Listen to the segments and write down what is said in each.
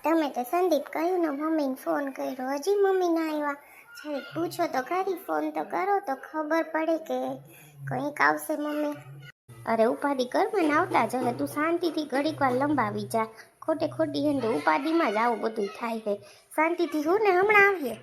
તમે તો સંદીપ કહ્યું ને મમ્મીને ફોન કર્યો, હજી મમ્મી ના આવ્યા. જરીક પૂછો તો ખરી, ફોન તો કરો તો ખબર પડે કે કંઈક આવશે મમ્મી. અરે ઉપાધિ કરવા ને આવતા જ હવે, તું શાંતિથી ઘડીક વાર લંબાવી જા. ખોટે ખોટી હે તો ઉપાધિમાં જ આવું બધું થાય છે. શાંતિથી હું ને હમણાં આવીએ.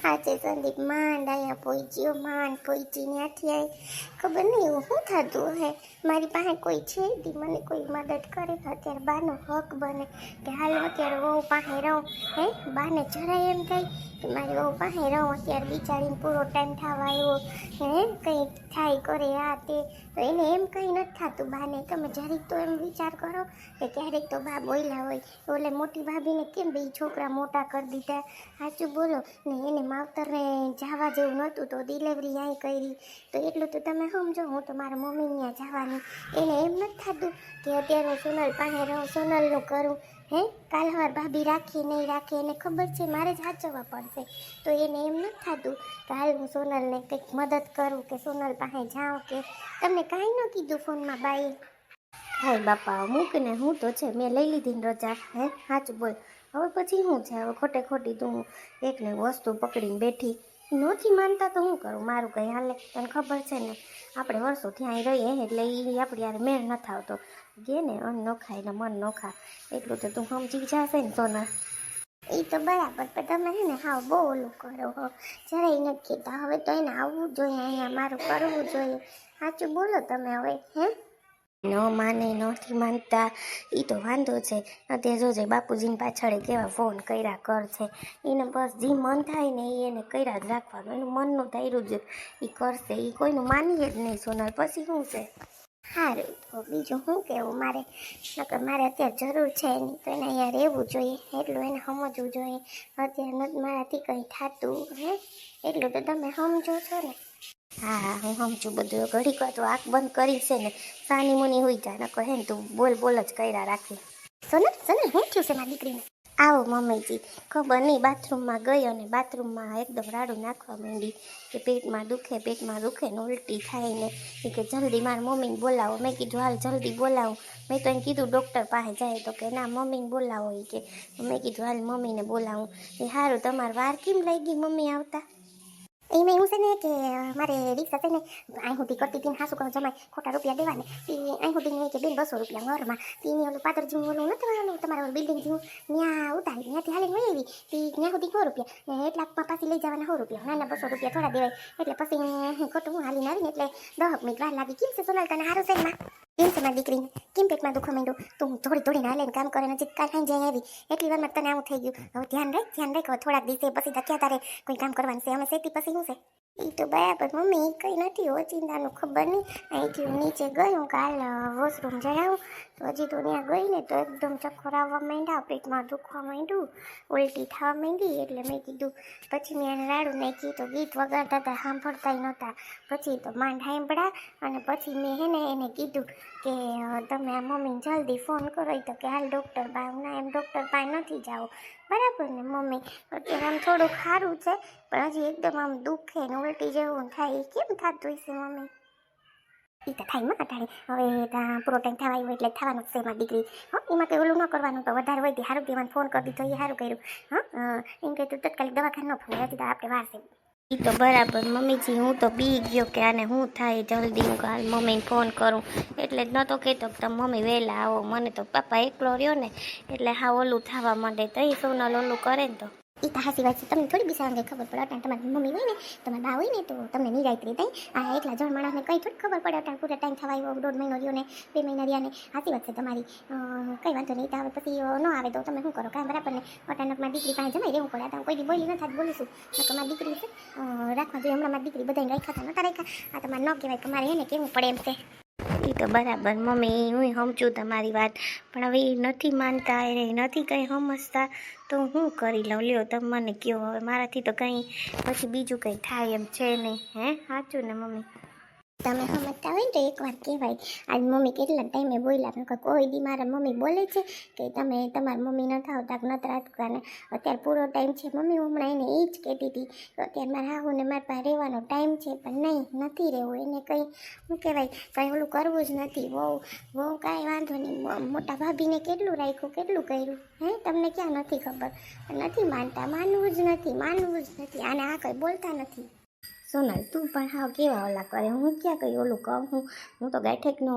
સાચે સંદીપ માંડ અહીંયા પહોંચ્યો, માંડ પહોંચી ત્યાંથી આવી. ખબર નહીં એવું શું થતું હે, મારી પાસે કોઈ છે તી મને કોઈ મદદ કરે. અત્યારે બાનો હક બને કે હાલો અત્યારે વહુ પાસે રહું. હે બાને જરાય એમ થાય કે મારી વહુ પાસે રહું. અત્યારે બિચારીને પૂરો ટાઈમ થવા આવ્યો, હે કંઈ થાય કરે આ તે, તો એને એમ કંઈ નથી થતું બાને. તમે જરીક તો એમ વિચાર કરો કે ક્યારેક તો બા બોલ્યા હોય, ઓલે મોટી ભાભીને કેમ બે છોકરા મોટા કરી દીધા. સાચું બોલો ને, એને માવતરને જવા જેવું નહોતું તો ડિલિવરી અહીં કરી, તો એટલું તો તમે સમજો. હું તો મારા મમ્મી ત્યાં જવાની, એને એમ નથી થતું કે અત્યારે હું સોનલ પાસે રહું, સોનલનું કરું. હે કાલ સવાર ભાભી રાખી નહીં રાખે, એને ખબર છે મારે જ સાચવવા પડશે, તો એને એમ નથી થતું કે હાલ હું સોનલને કંઈક મદદ કરું કે સોનલ પાસે જાઉં. કે તમને કાંઈ ન કીધું ફોનમાં બાઈ? હાય બાપા મૂકને, હું તો છે મેં લઈ લીધી ને રજા. હે સાચું બોલ, હવે પછી શું છે? હવે ખોટે ખોટી તું એકને વસ્તુ પકડીને બેઠી નથી માનતા તો શું કરું? મારું કંઈ હાલે? તને ખબર છે ને આપણે વર્ષોથી અહીં રહીએ એટલે એ આપણી યાર મેળ નથી આવતો. ગે ને અન્ન ન ખાય ને મન ન ખા, એટલું તો તું સમજી જશે ને સોના. એ તો બરાબર, પણ તમે હે ને હાવ બહુ ઓલું કરો હો, જરાય નથી કહેતા. હવે તો એને આવવું જોઈએ અહીંયા, મારું કરવું જોઈએ. સાચું બોલો તમે હવે. હે ન માને, નથી માનતા, એ તો વાંધો છે. અત્યારે જોજે બાપુજીની પાછળ કેવા ફોન કર્યા કર છે. એને બસ જે મન થાય ને એ એને કર્યા જ રાખવાનું, એનું મનનું ધાર્યું જ એ કરશે. એ કોઈનું માનીએ જ નહીં સોનલ, પછી શું છે? સારું તો બીજું શું કહેવું મારે? નકર મારે અત્યારે જરૂર છે એની, તો એને અહીંયા રહેવું જોઈએ, એટલું એને સમજવું જોઈએ. અત્યારે નથી મારાથી કંઈ થતું, હે એટલું તો તમે સમજો છો ને? હા હા હું સમજું બધું. ઘડીક વાર તો આંખ બંધ કરી છે ને સાની મુની હોઈ જાય, નકર હે ને તું બોલ બોલ જ કર્યા રાખી. સોનલ સોનલ શું થયું છે મારી દીકરીને? આવો મમ્મીજી. ખબર નહીં, બાથરૂમમાં ગઈ અને બાથરૂમમાં એકદમ રાડું નાખવા માંડી કે પેટમાં દુખે ને ઉલટી થાય ને. એ કે જલ્દી મારા મમ્મીને બોલાવો. મેં કીધું હાલ જલ્દી બોલાવું. મેં તો એને કીધું ડૉક્ટર પાસે જાય, તો કે ના મમ્મીને બોલાવો. એ કે મેં કીધું હાલ મમ્મીને બોલાવું. એ સારું, તમારે વાર કેમ લઈ ગઈ મમ્મી આવતા? એમાં એવું છે ને કે મારે રિક્ષા છે ને અહીં સુધી કરતી હતી, હાસુ કહો જમાય ખોટા રૂપિયા દેવાને. તે અહીં સુધી કે બેન 200 રૂપિયા ઘરમાં. તેની ઓલું પાત્ર જેવું ઓલું નથી વાળું તમારું બિલ્ડિંગ જેવું, ત્યાં ઉતારી ત્યાંથી હાલીને વહી આવી. તે ત્યાં સુધી 100 રૂપિયા, 1 લાખમાં પાછી લઈ જવાના 100 રૂપિયા. નાના 200 રૂપિયા થોડા દેવાય. એટલે પછી ખોટું હું હાલીને આવીને એટલે 10 મિનિટ વાર લાગી. કેમ છે સોનલ તને સારું છે એમાં? કેમ છે મારી દીકરીને? કેમ પેટમાં દુખવા માંડ્યું? તું થોડીને હાલે કામ કરે, નજીક કાલ ખાઈ જાય આવી એટલી વારમાં તને આવું થઈ ગયું. હવે ધ્યાન રાખ. હવે થોડાક દિવસે પછી ક્યાં તારે કોઈ કામ કરવાનું છે? અમે સેતી પછી શું છે? એ તો બરાબર મમ્મી, કંઈ નથી ઓચિંતાનું. ખબર નહીં અહીંથી નીચે ગયું કાલ વોશરૂમ જણાવું તો હજી તો ત્યાં ગઈ ને તો એકદમ ચક્કર આવવા માંડ્યા, પેટમાં દુખવા માંડ્યું, ઉલટી થવા માંડી. એટલે મેં કીધું, પછી મેં એને રાડું નાખી તો ગીત વગાડતા હતા, સાંભળતા નહોતા. પછી તો માંડ સાંભળ્યા અને પછી મેં એને કીધું કે તમે આ મમ્મીને જલ્દી ફોન કરો. તો કે હાલ ડૉક્ટર પાસે. ના એમ ડૉક્ટર પાસે નથી જાઓ. બરાબર ને મમ્મી? અત્યારે આમ થોડુંક સારું છે, પણ હજી એકદમ આમ દુખે ને ઉલટી જેવું થાય. કેમ થતું હશે મમ્મી? એ તો થાય માં અટાણે. હવે ત્યાં પૂરો ટાઈમ થવા આવ્યો એટલે થવાનું છે મારી દીકરી. હા એમાં કંઈ ઓલું ન કરવાનું, તો વધારે હોય તે સારું કહેવાનું. ફોન કરી દીધો એ સારું કર્યું. હા એમ કહે તું તત્કાલિક દવાખાને ન ફોન હતી તો આપણે વાર છે. એ તો બરાબર મમ્મીજી, હું તો બી ગયો કે આને શું થાય જલ્દી હું કાલ મમ્મીને ફોન કરું. એટલે જ નહોતો કહેતો કે તમે મમ્મી વહેલા આવો. મને તો પપ્પા એકલો રહ્યો ને એટલે હા ઓલું થવા માંડે. તો એ સોનલ ઓલું કરે ને તો એ તો હાસી વાત છે. તમને થોડી બિચારાને ખબર પડે. અટાણ તમારી મમ્મી હોય ને, તમારા બા હોય ને, તો તમને નિરાયત રહી થાય. આ એકલા જણ માણસને કંઈ થોડી ખબર પડે. અટાણ પૂરા ટાઈમ થવા આવ્યો, 1.5 મહિનો રહ્યો ને 2 મહિના રહ્યા ને. હાસી વાત છે તમારી. કંઈ વાંધો નહીં. તો હવે પછી ન આવે તો તમે શું કરો? કાંઈ બરાબર ને. અટાણ મારી દીકરી પાસે જમાઈ રહેવું પડે. અટાણ કોઈ દી બોલી ન થાય બોલીશું. નકર મારી દીકરી છે રાખવા જોઈએ. હમણાં મારી દીકરી બધાને રાખ્યા હતા નહોતા રાખ્યા. આ તમારે ન કહેવાય કે મારે એને કેવું પડે એમ છે. એ તો બરાબર મમ્મી, હું સમજું તમારી વાત, પણ હવે એ નથી માનતા, એને નથી કંઈ સમજતા, તો હું કરી લઉં? લ્યો તમે મને કહો. હવે મારાથી તો કંઈ પછી બીજું કંઈ થાય એમ છે નહીં. હે સાચું ને મમ્મી? તમે સમજતા હોય ને તો એકવાર કહેવાય. આજ મમ્મી કેટલા ટાઈમે બોલ્યા પણ કોઈ દી મારા મમ્મી બોલે છે કે તમે તમારા મમ્મી ન થાવ તાક ન રાખવાને. અત્યારે પૂરો ટાઈમ છે મમ્મી, હમણાં એને એ જ કહેતી હતી તો અત્યારે મારા હાહુને મારા પાસે રહેવાનો ટાઈમ છે પણ નહીં, નથી રહેવું. એને કંઈ શું કહેવાય, કંઈ ઓલું કરવું જ નથી. બહુ કાંઈ વાંધો નહીં. મોટા ભાભીને કેટલું રાખ્યું, કેટલું કર્યું, હે તમને ક્યાં નથી ખબર? નથી માનતા, માનવું જ નથી. આને આ કંઈ બોલતા નથી. સોનલ તું પણ હાવ કેવા ઓલા કરે, હું ક્યાં કંઈ ઓલું કહું? હું તો ગાંઠેકનો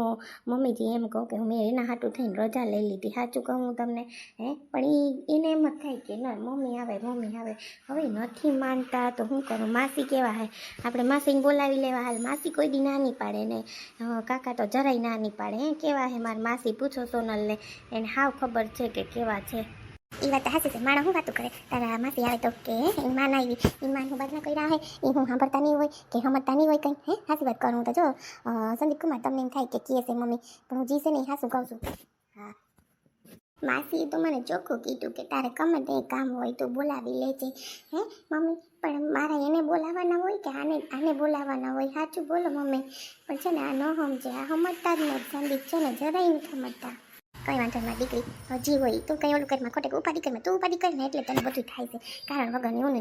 મમ્મીજી એમ કહું કે મેં એના હાટું થઈને રજા લઈ લીધી. સાચું કહું તમને, હે? પણ એને એમ જ થાય કે ના મમ્મી આવે. હવે નથી માનતા તો શું કરું? માસી કેવા હે, આપણે માસીને બોલાવી લેવા. હાલ માસી કોઈ દી ના નહીં પાડે ને કાકા તો જરાય ના નહીં પાડે. હે કેવા હે મારા માસી? પૂછો સોનલને, એને હાવ ખબર છે કે કેવા છે. એ વાત હાસી છે. માણસ હું વાતું કરે, તારા માસી આવે તો કે એની માન આવી, એની માન હું બાજના કર્યા હે, એ હું સાંભળતા નહીં હોય કે સમજતા નહીં હોય કંઈ. હે હાસી વાત કરું તો જો સંદીપ કુમાર તમને એમ થાય કે કહે છે મમ્મી, પણ હું જીશે નહીં, હાસું કહું છું. હા માસીએ તો મને ચોખ્ખું કીધું કે તારે ગમે તે કામ હોય તો બોલાવી લેજે. હે મમ્મી, પણ મારે એને બોલાવવાના હોય કે આને બોલાવવાના હોય? સાચું બોલો મમ્મી. પણ છે ને આ ન સમજે, આ સમજતા જ નથી. સંદીપ છે ને જરાય નથી સમજતા. કંઈ વાંધો મારી દીકરી, હજી હોય તું કંઈ ઓલું કરીમાં ખોટે ઉપાધિ કરીમાં તું ઉપાધિ કરીને એટલે તને બધું થાય છે. કારણ વગર એવું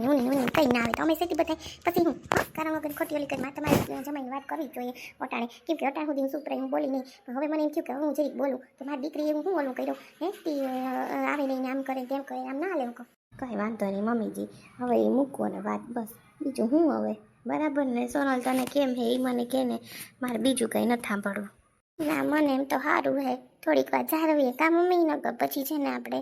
કંઈ ના આવે તો અમે સેટી બધાય પછી હું કારણ વગર ખોટી ઓલી કરીમાં તમારે જમાઈને વાત કરવી જોઈએ અટાણે. કેમ કે અટાણ સુધી હું સુપરાઈ હું બોલી નહીં, પણ હવે મને એમ થયું કે હું જરીક બોલું કે મારી દીકરી એવું હું ઓલું કર્યો, હે તી આવે નહીં આમ કરે તેમ કરે, આમ ના લે હું કહું. કંઈ વાંધો નહીં મમ્મીજી, હવે એ મૂકવો ને વાત, બસ બીજું હું હવે બરાબર ને? સોનલ તને કેમ હે એ મને કે ને, મારે બીજું કંઈ નથી સાંભળવું. ના મને એમ તો સારું હે, થોડીક વાર જાળવીએ કામ મમ્મી ન કર, પછી છે ને આપણે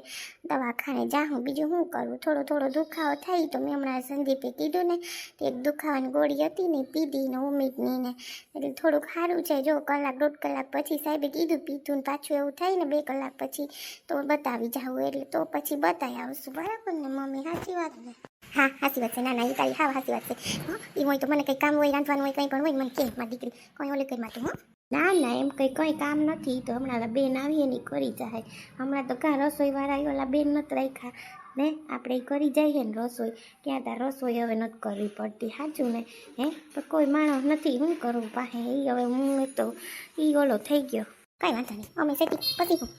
દવાખાને જાઉં. બીજું શું કરું? થોડો દુખાવો થાય તો મેં હમણાં સંદીપે કીધું ને તે એક દુખાવાની ગોળી હતી ને પીધી ને ઉમીદની ને, એટલે થોડુંક સારું છે. જો કલાક દોઢ કલાક પછી સાહેબે કીધું પીધું ને પાછું એવું થાય ને 2 કલાક પછી તો બતાવી જાવું, એટલે તો પછી બતાવી આવશું. બરાબર ને મમ્મી? સાચી વાત ને? હા સાચી વાત છે. ના એ તારી હા સાચી વાત છે. હા એ હોય તો મને કંઈ કામ હોય, રાંધવાનું હોય, કંઈ પણ હોય મને કે મારી દીકરી કોઈ ઓલે કરી માતું. ના એમ કંઈ કામ નથી તો હમણાં બેન આવીએ ને કરી જાય. હમણાં તો કાં રસોઈવાળા ઓલા બેન નથી રાખ્યા ને, આપણે કરી જઈએ ને રસોઈ. ક્યાં તાર રસોઈ હવે નથી કરવી પડતી, સાચું ને? હે તો કોઈ માણસ નથી, શું કરું પાસે? એ હવે હું તો ઓલો થઈ ગયો. કંઈ વાંધો નહીં અમે સેટી પછી હું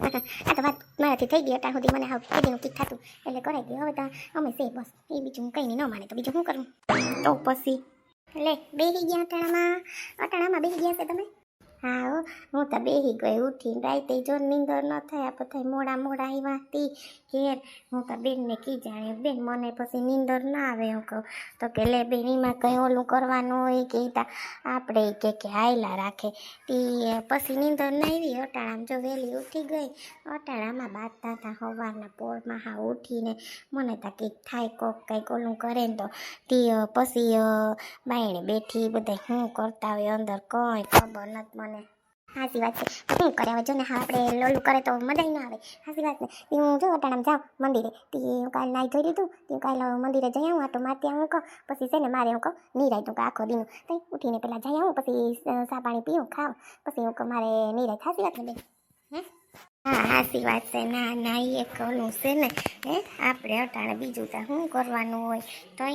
આ તો વાત મારાથી થઈ ગઈ. અત્યાર સુધી મને હાવ કેદીનું કીક થતું એટલે કરાઈ ગયું. હવે તો અમે સે બસ, એ બીજું કંઈ નહીં, ન માને તો બીજું શું કરું? તો પછી લે બેસી ગયા અટાણામાં બેસી ગયા છે તમે? હા હું તો બેસી ગઈ ઉઠીને. રાતે જો નીંદર ન થાય પછી મોડા આવ્યા હતી ઘેર. હું તો બેનને કી જાણે બેન મને પછી નીંદર ના આવે. હું કહું તો કે લે બેન એમાં કંઈ ઓલું કરવાનું હોય કે આપણે કે હાયલા રાખે. પછી નીંદર ના આવી. અટાણામાં જો વહેલી ઉઠી ગઈ. અટાણામાં બાંધતા હતા સવારના પોરમાં હા ઉઠીને. મને તો કંઈક થાય કોક કંઈક ઓલું કરે ને તો પછી બાયણે બેઠી. બધા શું કરતા હોય અંદર કંઈ ખબર નથી મને. સાચી વાત છે. શું કરે હવે જો ને, હા આપણે લોલું કરે તો મજા ના આવે. સાચી વાત ને? હું જો અટાણામાં જાઉં મંદિરે, હું કાલે નાહી ધોઈ લીધું, હું કાલે મંદિરે જઈ આવું આટો મારતી આવું કહું. પછી છે ને મારે હું કહું નિરાય તું આખો દીનું કંઈ ઉઠીને પહેલાં જઈ આવું, પછી ચા પાણી પીવું ખાઉં, પછી હું કહું મારે નિરાય. સાચી વાત ને બેન? હે હા સાચી વાત છે. ના એ એક ઓલું છે ને, હે આપણે અટાણે બીજું તો શું કરવાનું હોય તો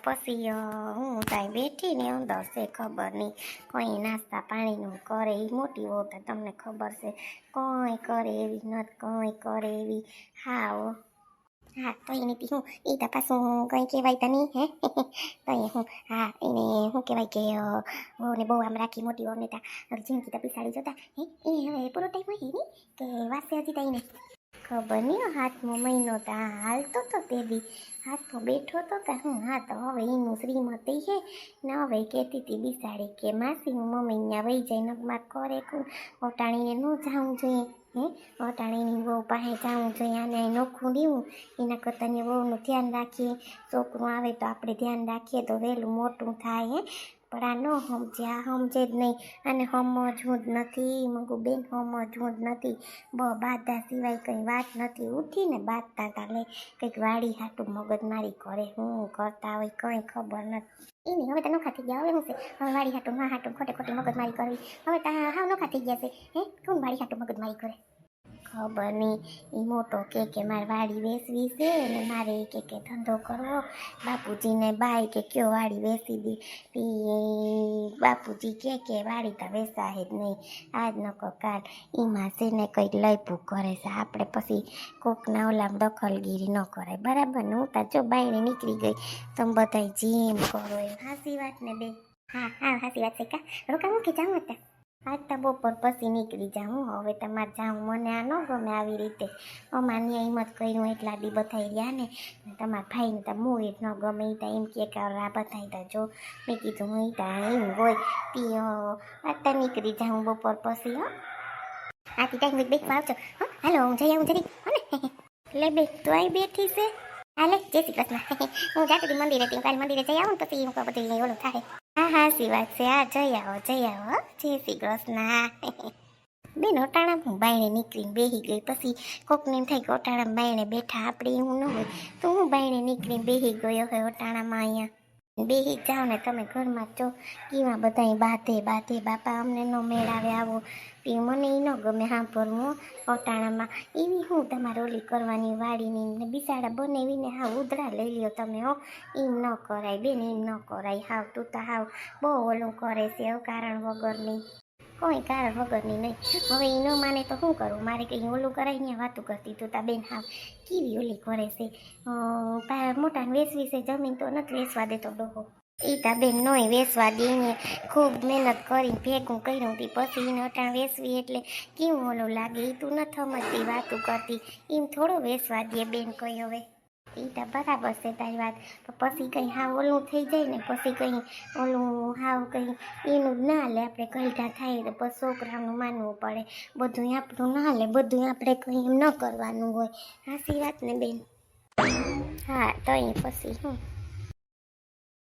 પછી હું ત્યાં બેઠી ને અંદર છે ખબર નહીં કંઈ નાસ્તા પાણીનું કરે. એ મોટી હોત તમને ખબર છે કંઈ કરે એવી નથી, કંઈ કરે એવી. હા તો એની હું એ તો પાછું કંઈ કહેવાય તો નહીં. હે તો હું હા એને શું કહેવાય કે ને બહુ આમ રાખી મોટી હોને ત્યાં જિંદગી તો પિસાડી જોતા. હે એ હવે પૂરો ટાઈમ હોય નહીં કે વાસે હજી તો એને ખબર નહીં. હાથમાં મહિનો તો હાલતો તો તે દી હાથમાં બેઠો તો કે હું હા તો હવે એનું શ્રીમતી છે ને હવે કહેતી હતી બિસાડી કે માસી હું મમ્મી ત્યાં વહી જાય નગમાં કરે ઓટાણીને ન જવું જોઈએ. હે ઓટાણીની બહુ પાસે જવું જોઈએ. આને નોખું દેવું એના કરતાં બહુનું ધ્યાન રાખીએ. છોકરું આવે તો આપણે ધ્યાન રાખીએ તો વહેલું મોટું થાય. હે પણ આ ન સમજે, આ સમજે જ નહીં. અને સમજવું જ નથી મગું બેન, સમજવું જ નથી. બાધા સિવાય કંઈ વાત નથી. ઉઠીને બાંધતા હતા લે કંઈક વાડી હાટું મગજમારી કરે. હું કરતા હોય કંઈ ખબર નથી. એની હવે તો નોખા થઈ ગયા. હવે શું છે હવે વાડી હાટું માં હાટું ખોટી મગજમારી કરવી. હવે તો હાવ નોખા થઈ ગયા છે. હે કોણ વાડી હાટું મગજમારી કરે? ખબર નહીં એ મોટો કે મારે વાડી વેચવી છે ને મારે કે ધંધો કરવો બાપુજીને બાય કે કયો વાડી વેચી દી બાપુજી કે વાડી તો વેચાય જ નહીં આજ ન કાલ એમાં છે ને કંઈક લઈપું કરે છે આપણે પછી કોકના ઓલામ દખલગીરી ન કરાય બરાબર ને હું તો જો બાયણે નીકળી ગઈ તમે બધા જેમ કરો એમ હાસી વાત ને બે હા હાસી વાત છે કા રોકા મૂકી જાઉં હતા આજ તો બપોર પછી નીકળી જાઉં હવે તમારે જાઉં મને આ ન ગમે આવી રીતે અમારે હિંમત કર્યું એટલા દી બધાઈ રહ્યા ને તમારા ભાઈને તો હું એ ન ગમે એ તો એમ કે આ બધાઈ તો જો મેં કીધું હું એ તો એમ હોય તી આજ તો નીકળી જાઉં બપોર પછી હો આથી ટાઈમ બેસવા આવજો હો હાલો હું જઈ આવું જરી હો ને લે બે તું અહીં બેઠી છે હાલે જય શ્રી કૃષ્ણ હું જાતી હતી મંદિરે હતી કાલે મંદિરે જઈ આવું ને પછી હું બધું ઓલું થાય હા સી વાત છે હા જઈ આવો જય શ્રી કૃષ્ણ બેન ઓટાણા હું બાયણે નીકળીને બેસી ગઈ પછી કોકને એમ થાય કે ઓટાણામાં બાયણે બેઠા આપણે એવું ન હોય તો હું બાયણે નીકળીને બેસી ગયો હોય ઓટાણામાં અહીંયા બેસી જાઓ ને તમે ઘરમાં જો કેવા બધા બાધે બાપા અમને ન મેળાવે આવો પી મને એ ન ગમે સાંભળવું ઓટાણામાં એવી હું તમારે ઓલી કરવાની વાડીની ને બિસાડા બનાવીને હાવ ઉધડા લઈ લ્યો તમે હો એમ ન કરાય બેન એમ ન કરાય હાવ તું તો હાવ બહુ ઓલું કરે છે એવું કારણ વગરની કોઈ કારણ વગરની નહીં હવે એ ન માને તો શું કરું મારે કંઈ ઓલું કરાય ને વાતું કરતી તું તા બેન હાવ કેવી ઓલી કરે છે મોટાને વેચવી છે જમીન તો નથી વેચવા દેતો ડોહો એ તા બેન નોય વેચવા દે ખૂબ મહેનત કરીને ભેગું કર્યું હતી પછી એને અટાણ વેચવી એટલે કેવું ઓલું લાગે એ તું નથી સમજતી વાતું કરતી એમ થોડો વેચવા દે બેન કઈ હવે એ તો બરાબર છે તારી વાત પછી કંઈ હાવ ઓલું થઈ જાય ને પછી કંઈ ઓલું હાવ કંઈ એનું જ ના લે આપણે ગલઢા થાય તો પછી છોકરાનું માનવું પડે બધું આપણું ના લે બધું આપણે કંઈ એમ ન કરવાનું હોય હાસી વાત ને બેન હા તો અહીં પછી હું